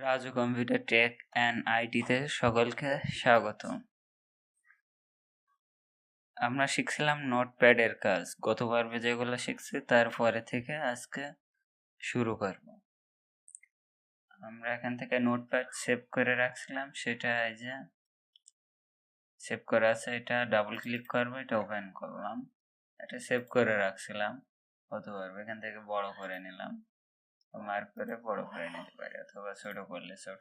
Raju computer tech and আইটিতে সকলকে স্বাগত। আমরা শিখছিলাম নোটপ্যাডের কাজ। গত পর্বে যেগুলো শিখছি তারপরে থেকে আজকে শুরু করব। আমরা এখান থেকে নোটপ্যাড সেভ করে রাখছিলাম, সেটা এই যে সেভ করা আছে, এটা ডাবল ক্লিক করবো, এটা ওপেন করলাম। এটা সেভ করে রাখছিলাম গত পর্বে, এখান থেকে বড় করে নিলাম, মার্ক করে বড় করে নিতে পারি অথবা ছোট করলে ছোট।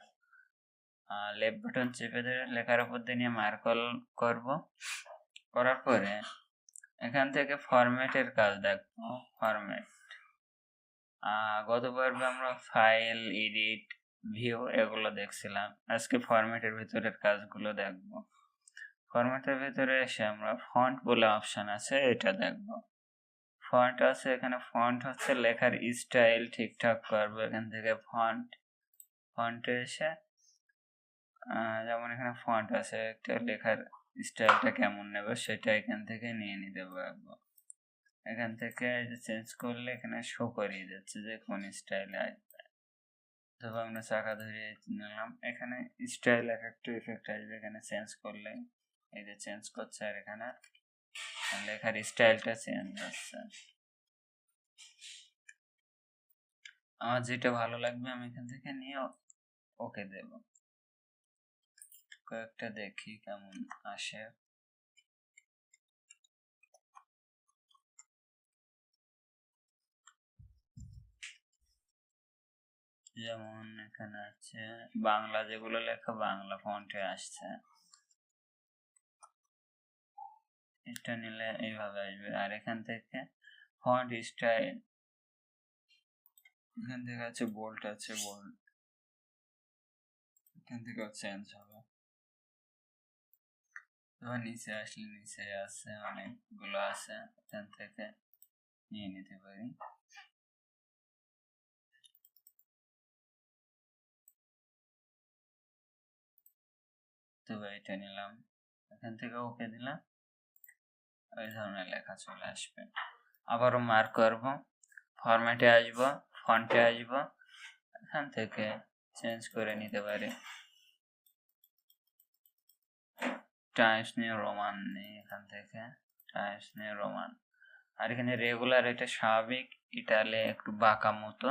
লেফট বাটন চেপে ধরে লেখার উপর দিয়ে নিয়ে মার্ক করবো। করার পরে এখান থেকে ফরম্যাটের কাজ দেখবো। ফরম্যাট গত পর্বে আমরা ফাইল, এডিট, ভিউ এগুলো দেখছিলাম। আজকে ফরম্যাটের ভিতরের কাজগুলো দেখব। ফরম্যাটের ভিতরে এসে আমরা ফন্ট বলে অপশন আছে, এটা দেখব। ফন্ট আছে এখানে, ফন্ট হচ্ছে লেখার স্টাইল ঠিকঠাক করবো। এখান থেকে ফন্টে এসে যেমন এখানে ফন্ট আছে, একটা লেখার স্টাইলটা কেমন নেবে সেটা এখান থেকে নিয়ে নিতে পারবো। এখান থেকে চেঞ্জ করলে এখানে শো করিয়ে যাচ্ছে যে কোন স্টাইলে আসবে। তবে আমরা চাকা ধরিয়ে নিলাম, এখানে স্টাইল এক একটা ইফেক্ট আসবে। এখানে চেঞ্জ করলে এই যে চেঞ্জ করছে, আর এখানে লেখার স্টাইলটা চেঞ্জ হচ্ছে। আমার যেটা ভালো লাগবে আমি এখান থেকে নিয়ে ওকে দেব। কয়েকটা দেখি কেমন আসে। যেমন এখানে আছে বাংলা, যেগুলো লেখা বাংলা ফন্টে আসছে, এটা নিলে এইভাবে আসবে। আর এখান থেকে ফন্ট স্টাইল, এখান থেকে আছে বোল্ড, আছে বোল্ড, এখান থেকেও চেঞ্জ হবে। এবার নিচে আসলে নিচে আছে অনেকগুলো আছে, এখান থেকে নিয়ে নিতে পারি। তবে এটা নিলাম, এখান থেকে ওকে দিলাম, ওই ধরনের লেখা চলে আসবে। আবারও মার্ক করব, ফরম্যাটে আসব, ফন্টে আসব, এখান থেকে চেঞ্জ করে নিতে পারি। টাইমস নিউ রোমান নেই, এখান থেকে টাইমস নিউ রোমান। আর এখানে রেগুলার, এটা স্বাভাবিক, ইটালি একটু বাঁকা মতো,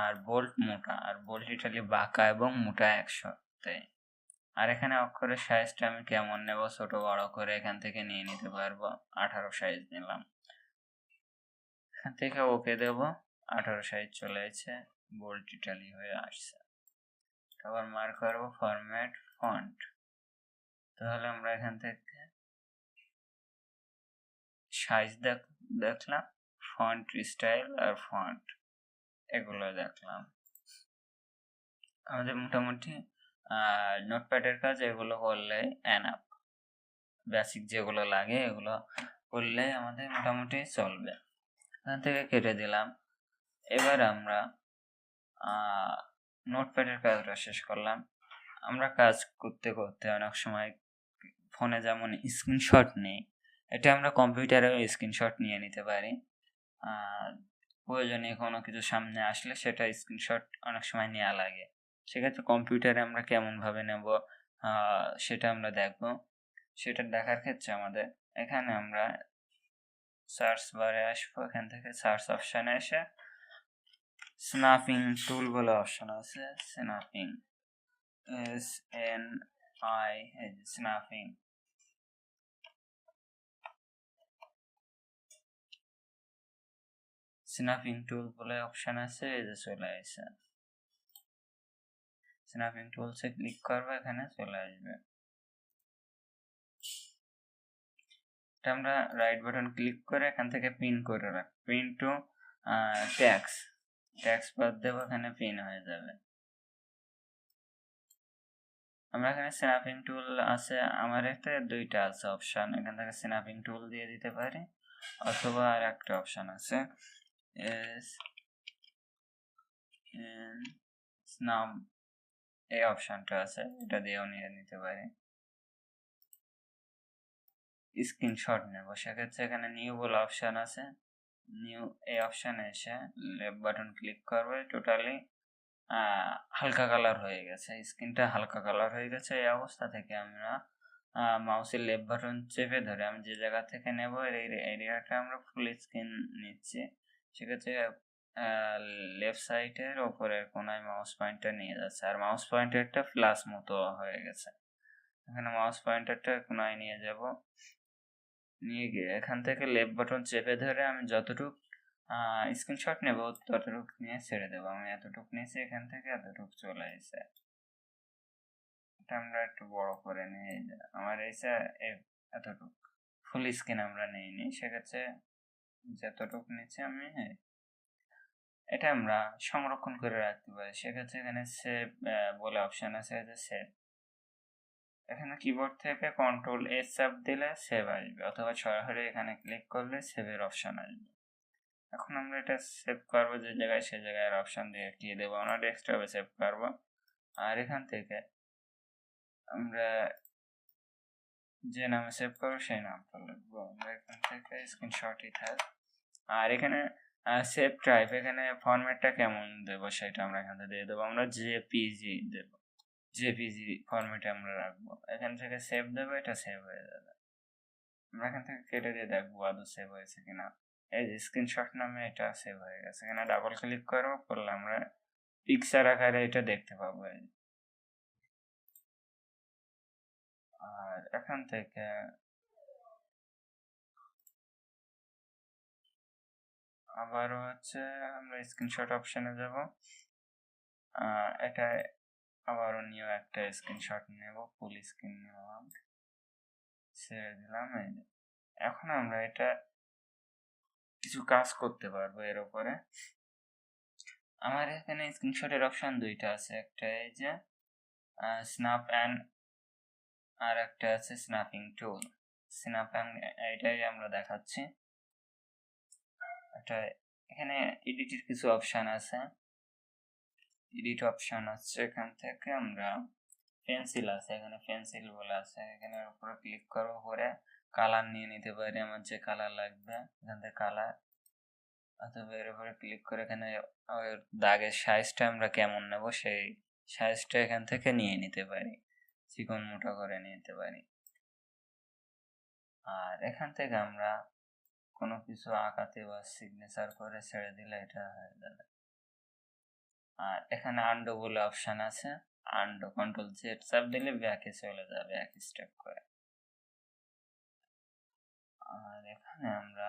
আর বোল্ট মোটা, আর বোল্ট ইটালি বাঁকা এবং মোটা একসাথে। আর এখানে অক্ষরের সাইজটা আমি কেমন নেব, ছোট বড় করে এখান থেকে নিয়ে নিতে পারবো। 18 সাইজ নিলাম, এখান থেকে ওকে দেব, 18 সাইজ চলে এসেছে, বোল্ট ইটালি হয়ে আসছে। আবার মার্ক করবো ফরম্যাট ফন্ট। তাহলে আমরা এখান থেকে সাইজ দেখলাম, ফন্ট স্টাইল আর ফন্ট এগুলো দেখলাম। আমাদের মোটামুটি নোটপ্যাডের কাজ এগুলো করলে এনাফ। বেসিক যেগুলো লাগে এগুলো করলে আমাদের মোটামুটি চলবে। এখান থেকে কেটে দিলাম। এবার আমরা নোটপ্যাডের কাজটা শেষ করলাম। আমরা কাজ করতে করতে অনেক সময় ফোনে যেমন স্ক্রিনশট নেই, এটা আমরা কম্পিউটারেও স্ক্রিনশট নিয়ে নিতে পারি। প্রয়োজনীয় কোনো কিছু সামনে আসলে সেটা স্ক্রিনশট অনেক সময় নেওয়া লাগে। সেক্ষেত্রে কম্পিউটারে আমরা কেমনভাবে নেব সেটা আমরা দেখব। সেটা দেখার ক্ষেত্রে আমাদের এখানে আমরা সার্চ বারে আসবো, এখান থেকে সার্চ অপশানে এসে স্ন্যাপিং টুল বলে অপশন আছে, স্ন্যাপিং SNI, স্ন্যাপিং, স্ন্যাপিং টুল বলে অপশন আছে, এই যে চলে আসে। স্ন্যাপিং টুলসে ক্লিক করবো, এখানে চলে আসবে। এটা আমরা রাইট বাটন ক্লিক করে এখান থেকে পিন করে রাখ, পিন টু ট্যাক্স বাদ দেবো, এখানে পিন হয়ে যাবে। আমরা এখানে স্ন্যাপিং টুল আছে, আমার একটা দুইটা আছে অপশন, এখান থেকে স্ন্যাপিং টুল দিয়ে দিতে পারি, অথবা আর একটা অপশন আছে স্ন্যাপ, এই অপশনটা আছে, এটা দিয়েও নিয়ে নিতে পারি। স্ক্রিনশট নেব, সেক্ষেত্রে এখানে নিউ বলে অপশন আছে, নিউ এই অপশানে এসে লেফট বাটন ক্লিক করবে, টোটালি হালকা কালার হয়ে গেছে, স্ক্রিনটা হালকা কালার হয়ে গেছে। এই অবস্থা থেকে আমরা মাউসের লেফট বাটন চেপে ধরে আমি যে জায়গা থেকে নেব এই এরিয়াটা আমরা ফুল স্ক্রিন নিচ্ছি। সেক্ষেত্রে লেফট সাইডের ওপরের কোনায় মাউস পয়েন্টার নিয়ে যাচ্ছে, আর মাউস পয়েন্টারটা প্লাস মতো হয়ে গেছে। এখানে মাউস পয়েন্টারটা কোনায় নিয়ে যাব, নিয়ে গিয়ে এখান থেকে লেফট বাটন চেপে ধরে আমি যতটুক স্ক্রিনশট নেব ততটুক নিয়ে ছেড়ে দেবো। আমি এতটুক নিয়েছি, এখান থেকে এতটুক চলে এসে এটা আমরা একটু বড় করে নিয়ে আমার এসে এতটুক ফুল স্ক্রিন আমরা নিইনি, সেক্ষেত্রে যতটুক নিচ্ছি আমি এটা আমরা সংরক্ষণ করে রাখতে পারি। সেক্ষেত্রে এখানে সেভ বলে অপশন আছে, যে সেভ, এখানে কিবোর্ড থেকে কন্ট্রোল এস চাপ দিলে সেভ আসবে, অথবা সরাসরি এখানে ক্লিক করলে সেভের অপশন আসবে। এখন আমরা এটা সেভ করবো যে জায়গায়, সে জায়গায় অপশন দিয়ে দেবো, আমরা ডেস্কটপে সেভ করবো। আর এখান থেকে আমরা যে নামে সেভ করবো সেই নামটা লিখবো, আমরা এখান থেকে স্ক্রিনশটই থাক। আর এখানে সেভ টাইপ, এখানে ফরম্যাটটা কেমন দেবো সেটা আমরা এখান থেকে দিয়ে দেবো, আমরা জেপিজি দেবো, জেপিজি ফরম্যাটে আমরা রাখবো। এখান থেকে সেভ দেবো, এটা সেভ হয়ে যাবে। আমরা এখান থেকে কেটে দিয়ে দেখবো আদৌ সেভ হয়েছে কিনা। এই যে স্ক্রিনশট নামে এটা সেভ হয়ে গেছে, এখানে ডাবল ক্লিক করবো, করলে আমরা পিকচার আকারে এটা দেখতে পাবো। আর এখান থেকে আবারও হচ্ছে আমরা স্ক্রিনশট অপশনে যাব, এটা আবারও নিউ একটা স্ক্রিনশট নেব, ফুল স্ক্রিন নিলাম, ছেড়ে দিলাম। এখন আমরা এটা কিছু কাজ করতে পারবো এর উপরে। আমার এখানে স্ক্রিনশটের অপশন দুইটা আছে, একটা এই যে স্ন্যাপ অ্যান্ড, আর একটা আছে স্ন্যাপিং টুল। স্ন্যাপ অ্যান্ড এটাই আমরা দেখাচ্ছি। এটা এখানে এডিটের কিছু অপশন আছে, এডিট অপশন আছে, এখান থেকে আমরা পেন্সিল আছে, এখানে পেন্সিল বলে আছে, এখানে উপরে ক্লিক করবো, পরে কালার নিয়ে নিতে পারি আমার যে কালার লাগবে, এখান থেকে কালার, অথবা এর উপরে ক্লিক করে এখানে দাগের সাইজটা আমরা কেমন নেব সেই সাইজটা এখান থেকে নিয়ে নিতে পারি, চিকন মোটা করে নিতে পারি। আর এখান থেকে আমরা কোনো কিছু আঁকাতে বা সিগনেচার করে ছেড়ে দিলে এটা হয়ে যাবে। আর এখানে আন্ডো বলে অপশন আছে, আন্ডো কন্ট্রোল জেড চাপ দিলে ব্যাকে চলে যাবে এক স্টেপ করে। আর এখানে আমরা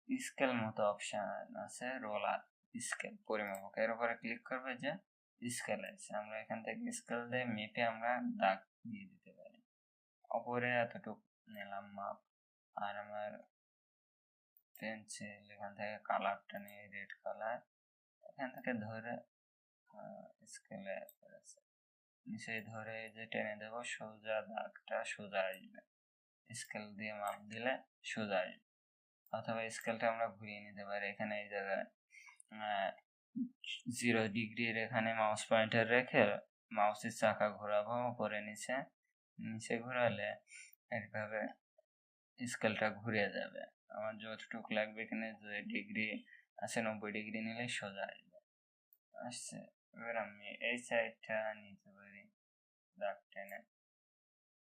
স্কেল মতো অপশন আছে, রোলার স্কেল পরিমাপক, এর উপরে ক্লিক করবে যে স্কেল আছে, আমরা এখান থেকে স্কেল দিয়ে মেপে আমরা দাগ দিয়ে দিতে পারি। উপরে এতটুকু নিলাম মাপ, আর আমার পেন্সিল এখান থেকে কালারটা নিয়ে রেড কালার, এখান থেকে ধরে স্কেলে নিচে ধরে যে টেনে দেবো, সোজা দাগটা সোজা আসবে, স্কেল দিয়ে মাপ দিলে সোজা আসবে। অথবা স্কেলটা আমরা ঘুরিয়ে নিতে পারি, এখানে এই জায়গায় 0 ডিগ্রির এখানে মাউস পয়েন্টার রেখে মাউসের চাকা ঘোরাবো উপরে নিচে, নিচে ঘোরালে এইভাবে স্কেলটা ঘুরে যাবে। আমার যতটুকু লাগবে, এখানে যে ডিগ্রি আছে 90 ডিগ্রি নিলে সোজা আসবে, আসছে। এবার আমি এই সাইডটা নিতে পারি, দাগ টেনে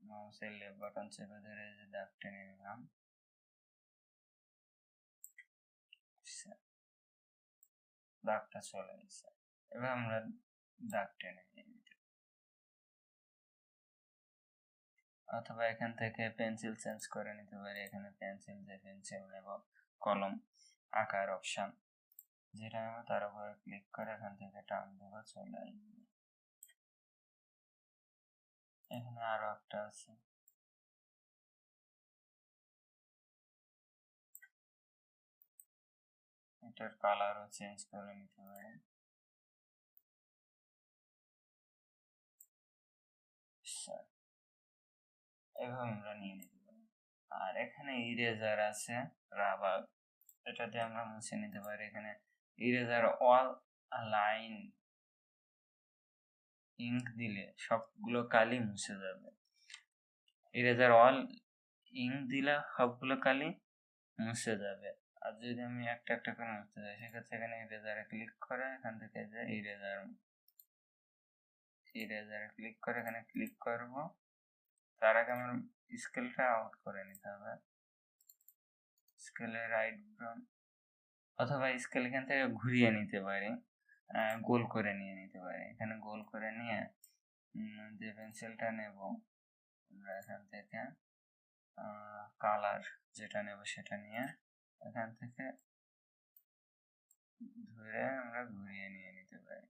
মাউসের লেফট বাটন চেপে ধরে যে দাগ টেনে নিলাম, দাগটা চলে গেছে। এবার আমরা দাগ টেনে নিয়ে নিতে, অথবা এখান থেকে পেন্সিল চেঞ্জ করে নিতে পারি, এখানে পেন্সিল যে পেন্সিল নেব, কলম আঁকার অপশন যেটা নেব, তার উপরে ক্লিক করে এখান থেকে টান দেবো, চলে আসবে। এখানে আরো একটা আছে, এটার কালারও চেঞ্জ করে নিতে পারি। এভাবে আমরা নিয়ে নিতে পারি। আর এখানে ইরেজার আছে, রাবার, এটা দিয়ে আমরা মুছে নিতে পারি। এখানে ইরেজার অল লাইন ইঙ্ক দিলে সবগুলো কালি মুছে যাবে, ইরেজার অল ইঙ্ক দিলে সবগুলো কালি মুছে যাবে। আর যদি আমি একটা একটা করে মুছতে চাই সেক্ষেত্রে এখানে ইরেজারে ক্লিক করে এখান থেকে যে ইরেজারে ক্লিক করে এখানে ক্লিক করব। তার আগে আমার স্কেলটা আউট করে নিতে হবে। স্কেলে রাইট অথবা স্কেল এখান থেকে ঘুরিয়ে নিতে পারি, গোল করে নিতে পারি। এখানে গোল করে নিয়ে যে পেন্সিলটা নেব আমরা এখান থেকে কালার যেটা নেব সেটা নিয়ে এখান থেকে ধরে আমরা ঘুরিয়ে নিতে পারি,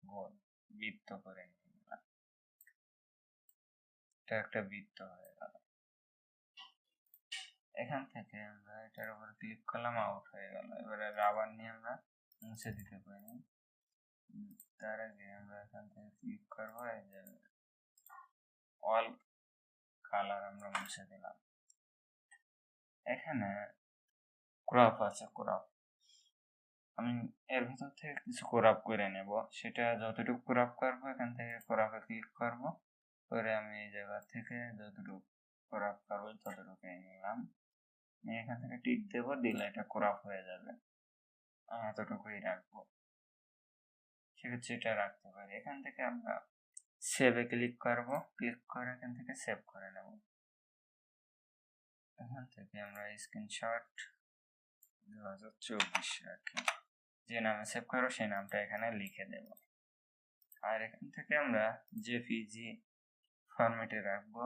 গোল বৃত্ত করে নিয়ে নিলাম। এটা একটা বৃত্ত হয়ে গেল। এখান থেকে আমরা এটার উপর ক্লিক করলাম, আউট হয়ে গেল। এবারে রাবার নিয়ে আমরা মুছে দিতে পারি। তার আগে আমরা এখান থেকে ক্লিক করবো, এই যে অল কালার আমরা মুছে দিলাম। এখানে ক্রপ আছে, ক্রপ আমি এর ভিতর থেকে কিছু ক্রপ করে নেব। সেটা যতটুকু ক্রপ করবো এখান থেকে ক্রপে ক্লিক করব, করে আমি এই জায়গা থেকে যতটুকু ক্রপ করবো ততটুকু নিলাম। এখান থেকে টিক দেবো, দিলে এটা ক্রপ হয়ে যাবে। এতটুকুই রাখবো, সেক্ষেত্রে এটা রাখতে পারি। এখান থেকে আমরা সেভে ক্লিক করব, ক্লিক করে এখান থেকে সেভ করে নেব। এখান থেকে আমরা স্ক্রিনশট 2024 রাখি, যে নামে সেভ করো সেই নামটা এখানে লিখে দেব। আর এখান থেকে আমরা জেপিজি ফরম্যাটে রাখবো।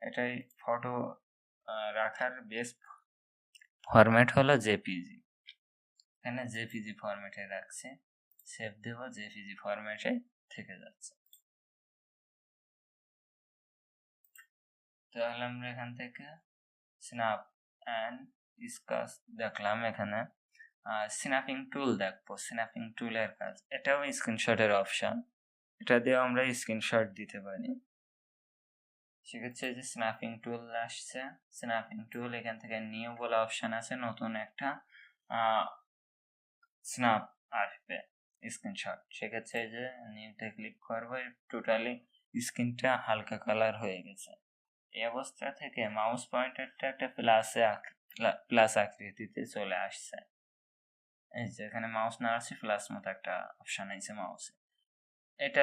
এটাই ফটো রাখার বেস্ট ফরম্যাট হলো জেপিজি। এখানে জেপিজি ফরম্যাটে রাখছি, সেভ দেব, জেপিজি ফরম্যাটে থেকে যাচ্ছে। তাহলে আমরা এখান থেকে স্ন্যাপ অ্যান্ড স্কাচ দেখলাম। এখানে স্ন্যাপিং টুল দেখবো, স্ন্যাপিং টুলের কাজ, এটাও স্ক্রিনশটের অপশন, এটা দিয়ে আমরা স্ক্রিনশট দিতে পারি। সেক্ষেত্রে যে স্ন্যাপিং টুল আসছে, স্ন্যাপিং টুল এখান থেকে নিউ বলে অপশন আছে, নতুন একটা স্ন্যাপ আসবে স্ক্রিনশট। সেক্ষেত্রে যে নিউতে ক্লিক করবো, টোটালি স্ক্রিনটা হালকা কালার হয়ে গেছে। এই অবস্থা থেকে মাউস পয়েন্টারটা একটা প্লাস আকৃতিতে চলে আসছে। এই যে এখানে মাউস নাড়াচ্ছি, প্লাস মতো একটা অপশন আছে মাউসে। এটা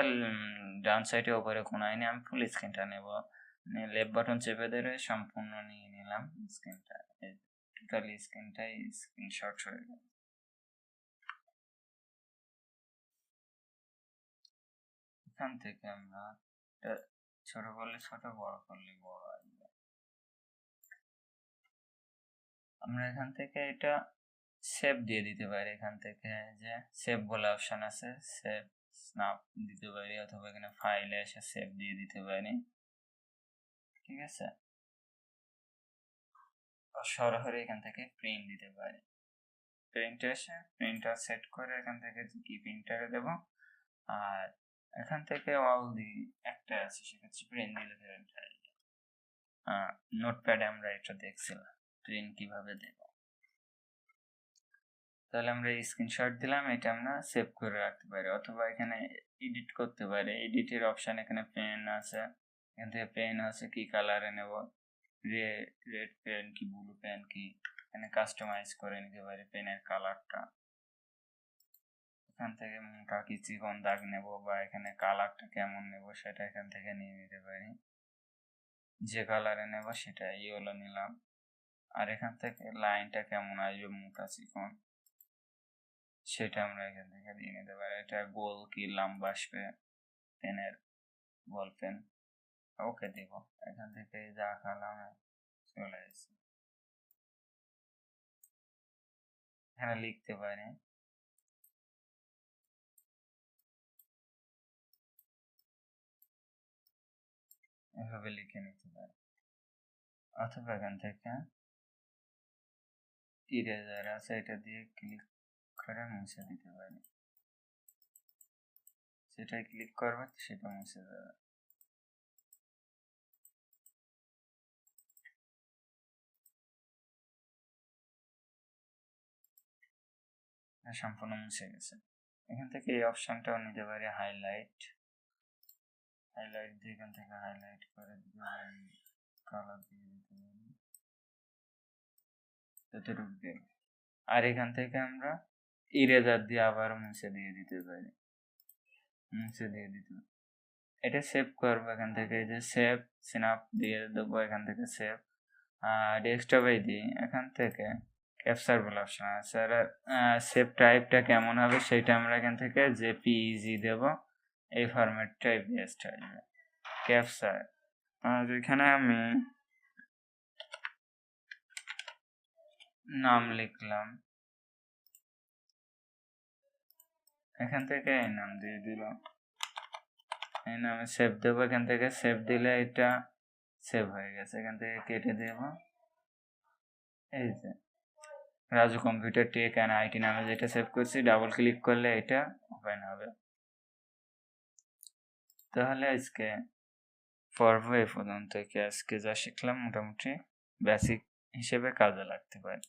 ডান সাইডে উপরে কোনায় নিয়ে আমি ফুল স্ক্রিনটা নেব, লেফট বাটন চেপে ধরে সম্পূর্ণ নিয়ে নিলাম স্ক্রিনটা। টোটালি স্ক্রিনটাই স্ক্রিনশট হয়ে গেল। এখান থেকে আমরা ছোট করলে ছোট, বড় করলে বড় আসবে। আমরা এখান থেকে এটা সেভ দিয়ে দিতে পারি। এখান থেকে যে সেভ বলে অপশন আছে, সেভ স্ন্যাপ দিতে পারি, অথবা এখানে ফাইলে এসে সেভ দিয়ে দিতে পারি। ঠিক আছে, সরাসরি এখান থেকে প্রিন্ট দিতে পারি। প্রিন্ট এসে প্রিন্টার সেট করে এখান থেকে কি প্রিন্টারে দেব, আর এখান থেকে অল দি একটা আছে, সেক্ষেত্রে প্রিন্ট দিলে প্রিন্ট হয়ে যাবে। নোটপ্যাডে আমরা এটা দেখছিলাম প্রিন্ট কিভাবে দেব। তাহলে আমরা স্ক্রিনশট দিলাম, এটা আমরা সেভ করে রাখতে পারি, অথবা এখানে এডিট করতে পারি। এডিটের অপশন এখানে পেন আছে, এখান থেকে পেন আছে কি কালারে নেব, রেড পেন কি ব্লু পেন কি, এখানে কাস্টমাইজ করে নিতে পারি পেনের কালারটা। এখান থেকে মোটা কি চিকন দাগ নেব, বা এখানে কালারটা কেমন নেব সেটা এখান থেকে নিয়ে নিতে পারি। যে কালারে নেব সেটা ইয়েলো নিলাম। আর এখান থেকে লাইনটা কেমন আসবে, মোটা চিকন, সেটা আমরা এখান থেকে দিয়ে নিতে পারি। এটা গোল কি লম্বা আসবে পেনের, বল পেন, ওকে দিব। এখান থেকে যা কালামে চলে আসছে, এখানে লিখতে পারি। এভাবে লিখে নিতে পারি, অথবা এখান থেকে ইরেজার আছে, এটা দিয়ে ক্লিক করে মুছে দিতে পারি। সেটাই ক্লিক করবে, সেটা মুছে যাবে। সম্পূর্ণ মুছে গেছে। এখান থেকে এই অপশনটাও নিতে পারি, হাইলাইট দিয়ে এখান থেকে হাইলাইট করে দিতে পারি, কালার দিয়ে দিতে পারি, যতটুকু দেব। আর এখান থেকে আমরা ইরেজার দিয়ে আবার মুছে দিয়ে দিতে পারি, এটা সেভ করবো এখান থেকে, এই যে সেভ সিনাপ দিয়ে দেবো, এখান থেকে সেভ ডেস্কটপে দিই, এখান থেকে ক্যাপচার বলে অপশন আছে, আর সেভ টাইপটা কেমন হবে সেটা আমরা এখান থেকে জেপিইজি দেব, এই ফরম্যাটটাই বেস্ট হয়ে যাবে ক্যাপচার। আর এখানে আমি নাম লিখলাম, এখান থেকে এই নাম দিয়ে দিলাম, এই নামে সেভ দেবো, এখান থেকে সেভ দিলে এটা সেভ হয়ে গেছে, এখান থেকে কেটে দেব, এই যে Raju computer tech and IT নামে যেটা সেভ করছি, ডাবল ক্লিক করলে এটা ওপেন হবে। তাহলে আজকে পর্ব এ পর্যন্ত, আজকে যা শিখলাম মোটামুটি বেসিক হিসেবে কাজে লাগতে পারে।